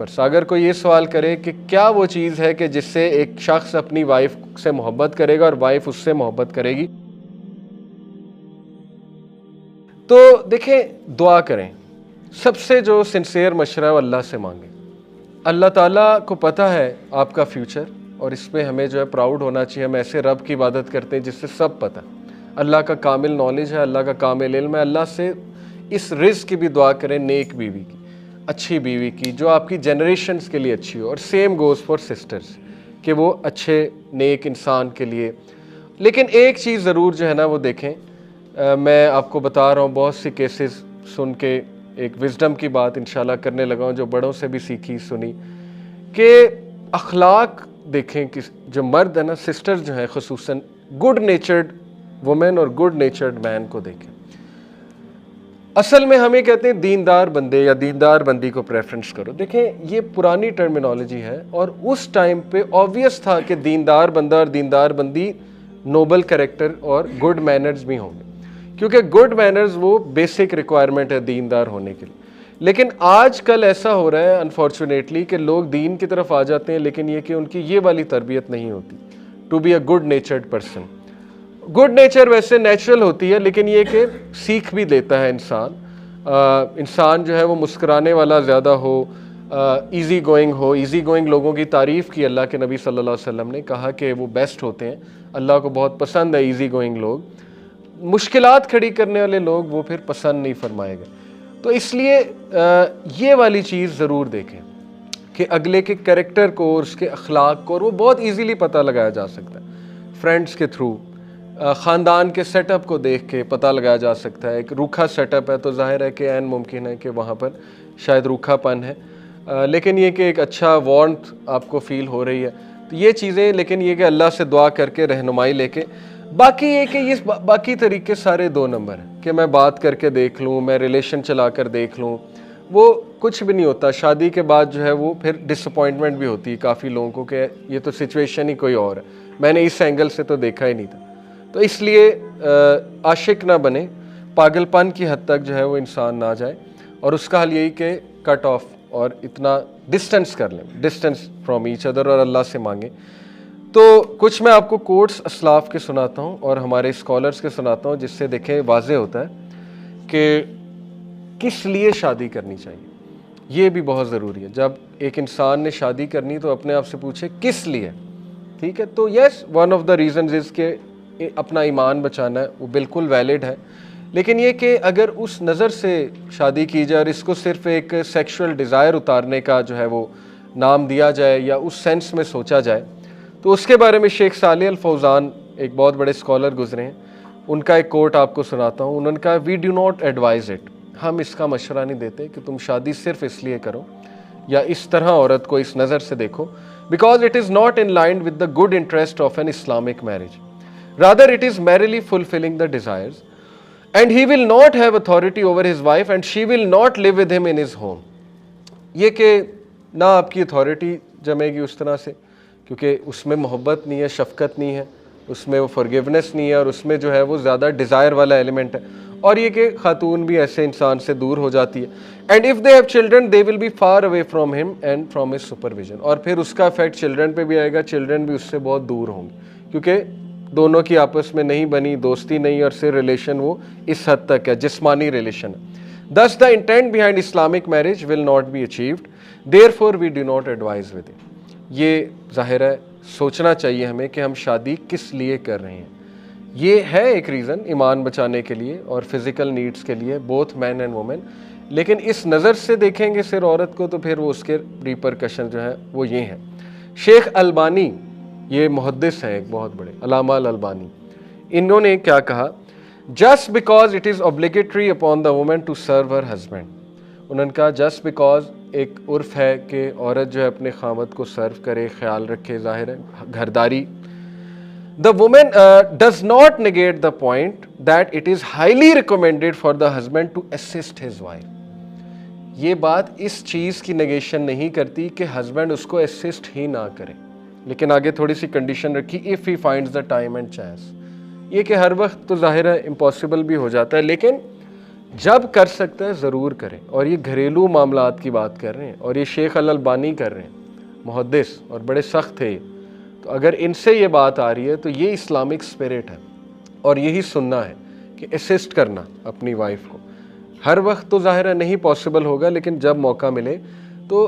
अगर कोई ये सवाल करे कि क्या वो चीज़ है कि जिससे एक शख्स अपनी वाइफ से मोहब्बत करेगा और वाइफ उससे मोहब्बत करेगी, तो देखें दुआ करें। सबसे जो सिंसियर मशवरा है वो अल्लाह से मांगे। अल्लाह ताला को पता है आपका फ्यूचर और इसमें हमें जो है प्राउड होना चाहिए। हम ऐसे रब की इबादत करते हैं जिससे सब पता है। अल्लाह का कामिल नॉलेज है, अल्लाह का कामिल इल्म है। अल्लाह से इस रिज़्क़ की भी दुआ करें, नेक बीवी की, अच्छी बीवी की, जो आपकी जनरेशन्स के लिए अच्छी हो। और सेम गोज़ फॉर सिस्टर्स कि वो अच्छे नेक इंसान के लिए। लेकिन एक चीज़ ज़रूर जो है ना वो देखें, मैं आपको बता रहा हूँ बहुत सी केसेस सुन के एक विजडम की बात इंशाल्लाह करने लगा हूँ, जो बड़ों से भी सीखी सुनी, कि अखलाक देखें कि जो मर्द है ना, सिस्टर जो है खुसूसन गुड नेचर्ड वुमेन और गुड नेचर्ड मैन को देखें। असल में हमें कहते हैं दीनदार बंदे या दीनदार बंदी को प्रेफरेंस करो। देखें ये पुरानी टर्मिनोलॉजी है और उस टाइम पे ऑब्वियस था कि दीनदार बंदा और दीनदार बंदी नोबल कैरेक्टर और गुड मैनर्स भी होंगे, क्योंकि गुड मैनर्स वो बेसिक रिक्वायरमेंट है दीनदार होने के लिए। लेकिन आजकल ऐसा हो रहा है अनफॉर्चुनेटली कि लोग दीन की तरफ आ जाते हैं, लेकिन ये कि उनकी ये वाली तरबियत नहीं होती to be a good natured person. Good nature वैसे नेचुरल होती है, लेकिन ये कि सीख भी देता है इंसान। इंसान जो है वो मुस्कुराने वाला ज़्यादा हो, इजी गोइंग हो। इजी गोइंग लोगों की तारीफ़ की अल्लाह के नबी सल्लल्लाहु अलैहि वसल्लम ने, कहा कि वो बेस्ट होते हैं, अल्लाह को बहुत पसंद है इजी गोइंग लोग। मुश्किलात खड़ी करने वाले लोग वो फिर पसंद नहीं फरमाएगा। तो इसलिए ये वाली चीज़ ज़रूर देखें कि अगले के कैरेक्टर को और उसके अखलाक को, और वो बहुत इजीली पता लगाया जा सकता है फ्रेंड्स के थ्रू, ख़ानदान के सेटअप को देख के पता लगाया जा सकता है। एक रूखा सेटअप है तो जाहिर है कि ऐन मुमकिन है कि वहाँ पर शायद रूखापन है, लेकिन ये कि एक अच्छा वार्मथ आपको फ़ील हो रही है। तो ये चीज़ें, लेकिन ये कि अल्लाह से दुआ करके रहनुमाई लेके, बाकी ये कि ये बाकी तरीके सारे 2 नंबर हैं कि मैं बात करके देख लूँ, मैं रिलेशन चला कर देख लूँ, वो कुछ भी नहीं होता। शादी के बाद जो है वो फिर डिसअपॉइंटमेंट भी होती है काफ़ी लोगों को कि ये तो सिचुएशन ही कोई और है, मैंने इस एंगल से तो देखा ही नहीं था। तो इसलिए आशिक ना बने, पागलपन की हद तक जो है वो इंसान ना जाए, और उसका हल यही कि कट ऑफ और इतना डिस्टेंस कर लें, डिस्टेंस फ्रॉम ईच अदर, और अल्लाह से मांगे। तो कुछ मैं आपको कोट्स असलाफ के सुनाता हूँ और हमारे स्कॉलर्स के सुनाता हूँ, जिससे देखें वाज़े होता है कि किस लिए शादी करनी चाहिए। ये भी बहुत ज़रूरी है। जब एक इंसान ने शादी करनी तो अपने आप से पूछे किस लिए, ठीक है। तो yes, one of the reasons is के अपना ईमान बचाना है, वो बिल्कुल वैलिड है। लेकिन ये कि अगर उस नज़र से शादी की जाए और इसको सिर्फ एक सेक्सुअल डिज़ायर उतारने का जो है वो नाम दिया जाए या उस सेंस में सोचा जाए, तो उसके बारे में शेख सालेह अल फौज़ान एक बहुत बड़े स्कॉलर गुजरे हैं, उनका एक कोट आपको सुनाता हूँ। उन्होंने कहा, we do not advise it, हम इसका मशवरा नहीं देते कि तुम शादी सिर्फ इसलिए करो या इस तरह औरत को इस नज़र से देखो, because it is not in line with the good interest of an Islamic marriage, rather it is merrily fulfilling the desires, and he will not have authority over his wife and she will not live with him in his home. ये कि ना आपकी authority जमेगी उस तरह से, क्योंकि उसमें मोहब्बत नहीं है, शफ़क़त नहीं है, उसमें वो फॉरगिवनेस नहीं है, और उसमें जो है वो ज़्यादा डिज़ायर वाला एलिमेंट है। और ये कि खातून भी ऐसे इंसान से दूर हो जाती है। And if they have children they will be far away from him and from his supervision, और फिर उसका इफेक्ट चिल्ड्रन पे भी आएगा, चिल्ड्रन भी उससे बहुत दूर होंगे, क्योंकि दोनों की आपस में नहीं बनी दोस्ती नहीं, और सिर्फ रिलेशन वो इस हद तक है, जिस्मानी रिलेशन है। Thus the intent behind Islamic marriage will not be achieved, therefore we do not advise with it. ये ज़ाहिर है सोचना चाहिए हमें कि हम शादी किस लिए कर रहे हैं। ये है एक रीज़न ईमान बचाने के लिए और फिज़िकल नीड्स के लिए, बोथ मैन एंड वुमेन। लेकिन इस नज़र से देखेंगे सिर्फ औरत को, तो फिर वो उसके रिपरकशन जो है वो ये हैं। शेख अलबानी, ये मुहद्दिस हैं एक बहुत बड़े, अल्लामा अल अलबानी, इन्होंने क्या कहा, just because it is obligatory upon the women to serve her husband. उन्होंने कहा जस्ट बिकॉज एक उर्फ है कि औरत जो है अपने खामद को सर्व करे, ख्याल रखे, जाहिर है घरदारी। The women does not negate the point that it is highly recommended for the husband to assist his wife. ये बात इस चीज़ की नेगेशन नहीं करती कि हस्बैंड उसको असिस्ट ही ना करे, लेकिन आगे थोड़ी सी कंडीशन रखी, if he finds the time and chance. ये कि हर वक्त तो जाहिर है इम्पॉसिबल भी हो जाता है, लेकिन जब कर सकते हैं ज़रूर करें। और ये घरेलू मामलात की बात कर रहे हैं और ये शेख अल-अलबानी कर रहे हैं, मुहद्दिस, और बड़े सख्त थे। तो अगर इनसे ये बात आ रही है तो ये इस्लामिक स्पिरिट है और यही सुन्ना है कि असिस्ट करना अपनी वाइफ को। हर वक्त तो ज़ाहिर है नहीं पॉसिबल होगा, लेकिन जब मौका मिले तो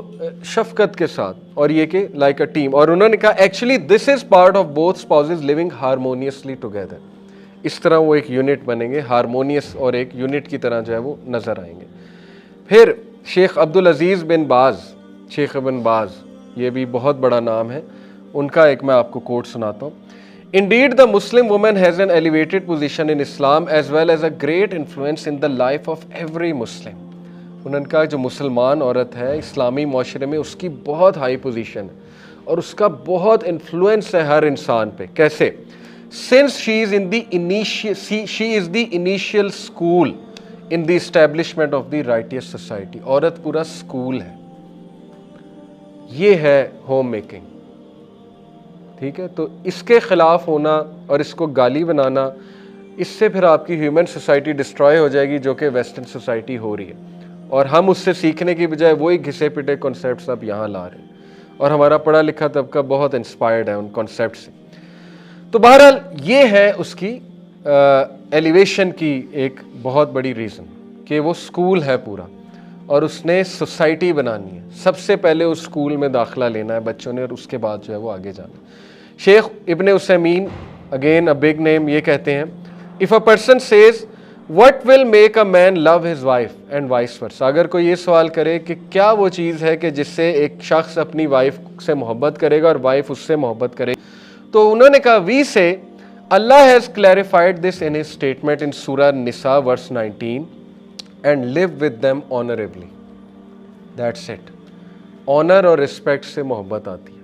शफकत के साथ, और ये कि लाइक अ टीम। और उन्होंने कहा actually this is part of both spouses living harmoniously together. इस तरह वो एक यूनिट बनेंगे, हारमोनियस और एक यूनिट की तरह जो है वो नज़र आएंगे। फिर शेख अब्दुल अजीज़ बिन बाज, शेख बिन बाज, ये भी बहुत बड़ा नाम है, उनका एक मैं आपको कोट सुनाता हूँ। Indeed, the Muslim woman has an elevated position in Islam as well as a great influence in the life of every Muslim. उन्होंने कहा जो मुसलमान औरत है इस्लामी माशरे में उसकी बहुत हाई पोजीशन है और उसका बहुत इन्फ्लुएंस है हर इंसान पे। कैसे? Since she is the initial school in the establishment of the righteous society. औरत पूरा स्कूल है। ये है होम मेकिंग, ठीक है। तो इसके ख़िलाफ़ होना और इसको गाली बनाना, इससे फिर आपकी ह्यूमन सोसाइटी डिस्ट्रॉय हो जाएगी जो कि वेस्टर्न सोसाइटी हो रही है, और हम उससे सीखने की बजाय वही घिसे पिटे कॉन्सेप्ट्स अब यहाँ ला रहे हैं और हमारा पढ़ा लिखा तबका बहुत इंस्पायर्ड है उन कॉन्सेप्ट से। तो बहरहाल ये है उसकी एलिवेशन की एक बहुत बड़ी रीज़न कि वो स्कूल है पूरा और उसने सोसाइटी बनानी है। सबसे पहले उस स्कूल में दाखिला लेना है बच्चों ने और उसके बाद जो है वो आगे जाना है। शेख इब्न Uthaymeen, again a big name, ये कहते हैं if a person says what will make a man love his wife and vice वर्सा। अगर कोई ये सवाल करे कि क्या वो चीज़ है कि जिससे एक शख्स अपनी वाइफ से मोहब्बत करेगा और वाइफ उससे मोहब्बत करे, तो उन्होंने कहा वी से अल्लाह has clarified this in his statement in सूरा निसा verse 19 and live with them honourably. That's it. Honour और रिस्पेक्ट से मोहब्बत आती है।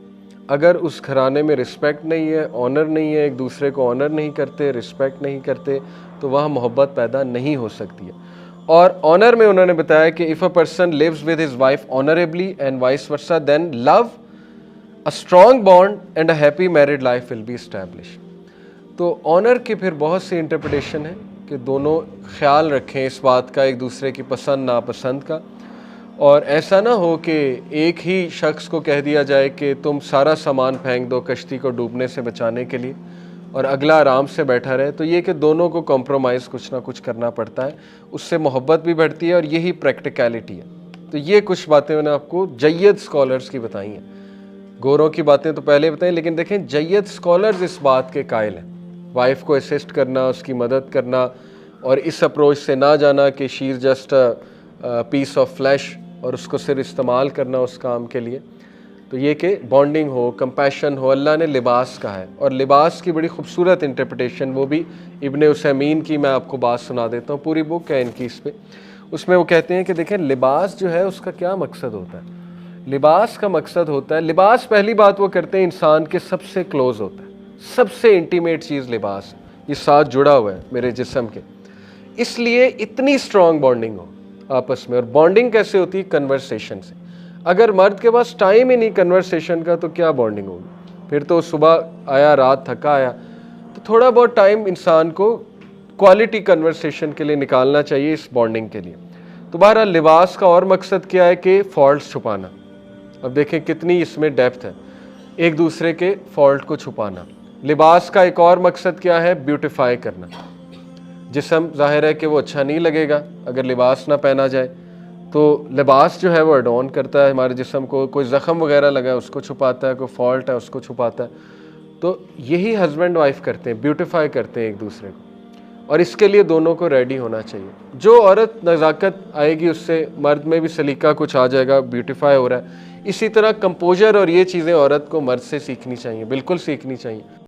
अगर उस घराने में रिस्पेक्ट नहीं है, ऑनर नहीं है, एक दूसरे को ऑनर नहीं करते, रिस्पेक्ट नहीं करते, तो वहाँ मोहब्बत पैदा नहीं हो सकती है। और ऑनर में उन्होंने बताया कि if a person lives with his wife honourably and vice versa then love a strong bond and a happy married life will be establish. तो ऑनर की फिर बहुत सी इंटरप्रिटेशन है कि दोनों ख्याल रखें इस बात का, एक दूसरे की पसंद नापसंद का, और ऐसा ना हो कि एक ही शख्स को कह दिया जाए कि तुम सारा सामान फेंक दो कश्ती को डूबने से बचाने के लिए और अगला आराम से बैठा रहे। तो ये कि दोनों को कॉम्प्रोमाइज़ कुछ ना कुछ करना पड़ता है, उससे मोहब्बत भी बढ़ती है और यही प्रैक्टिकलिटी है। तो ये कुछ बातें मैंने आपको जय्यद स्कॉलर्स की बताई हैं। गोरों की बातें तो पहले बताई, लेकिन देखें जय्यद स्कॉलर्स इस बात के कायल हैं। वाइफ को असिस्ट करना, उसकी मदद करना और इस अप्रोच से ना जाना कि she is just a piece of flash और उसको सिर्फ इस्तेमाल करना उस काम के लिए। तो ये कि बॉन्डिंग हो, कंपैशन हो। अल्लाह ने लिबास कहा है और लिबास की बड़ी खूबसूरत इंटरप्रिटेशन, वो भी इब्न उसैमीन की मैं आपको बात सुना देता हूँ, पूरी बुक है इनकी इस पे। उसमें वो कहते हैं कि देखें लिबास जो है उसका क्या मकसद होता है। लिबास का मकसद होता है, लिबास पहली बात वो करते हैं इंसान के सबसे क्लोज होता है, सबसे इंटीमेट चीज़ लिबास, ये साथ जुड़ा हुआ है मेरे जिस्म के, इसलिए इतनी स्ट्रॉन्ग बॉन्डिंग हो आपस में। और बॉन्डिंग कैसे होती है? कन्वर्सेशन से। अगर मर्द के पास टाइम ही नहीं कन्वर्सेशन का तो क्या बॉन्डिंग होगी? फिर तो सुबह आया, रात थका आया, तो थोड़ा बहुत टाइम इंसान को क्वालिटी कन्वर्सेशन के लिए निकालना चाहिए इस बॉन्डिंग के लिए। तो बहरहाल लिबास का और मकसद क्या है कि फॉल्ट्स छुपाना। अब देखें कितनी इसमें डेप्थ है, एक दूसरे के फॉल्ट को छुपाना। लिबास का एक और मकसद क्या है? ब्यूटिफाई करना। जिस्म ज़ाहिर है कि वो अच्छा नहीं लगेगा अगर लिबास ना पहना जाए, तो लिबास जो है वो एडॉर्न करता है हमारे जिस्म को। कोई ज़ख़म वगैरह लगा है उसको छुपाता है, कोई फॉल्ट है उसको छुपाता है। तो यही हस्बैंड वाइफ करते हैं, ब्यूटिफाई करते हैं एक दूसरे को, और इसके लिए दोनों को रेडी होना चाहिए। जो औरत नज़ाकत आएगी उससे मर्द में भी सलीका कुछ आ जाएगा, ब्यूटिफाई हो रहा है। इसी तरह कंपोजर और ये चीज़ें औरत को मर्द से सीखनी चाहिए, बिल्कुल सीखनी चाहिए।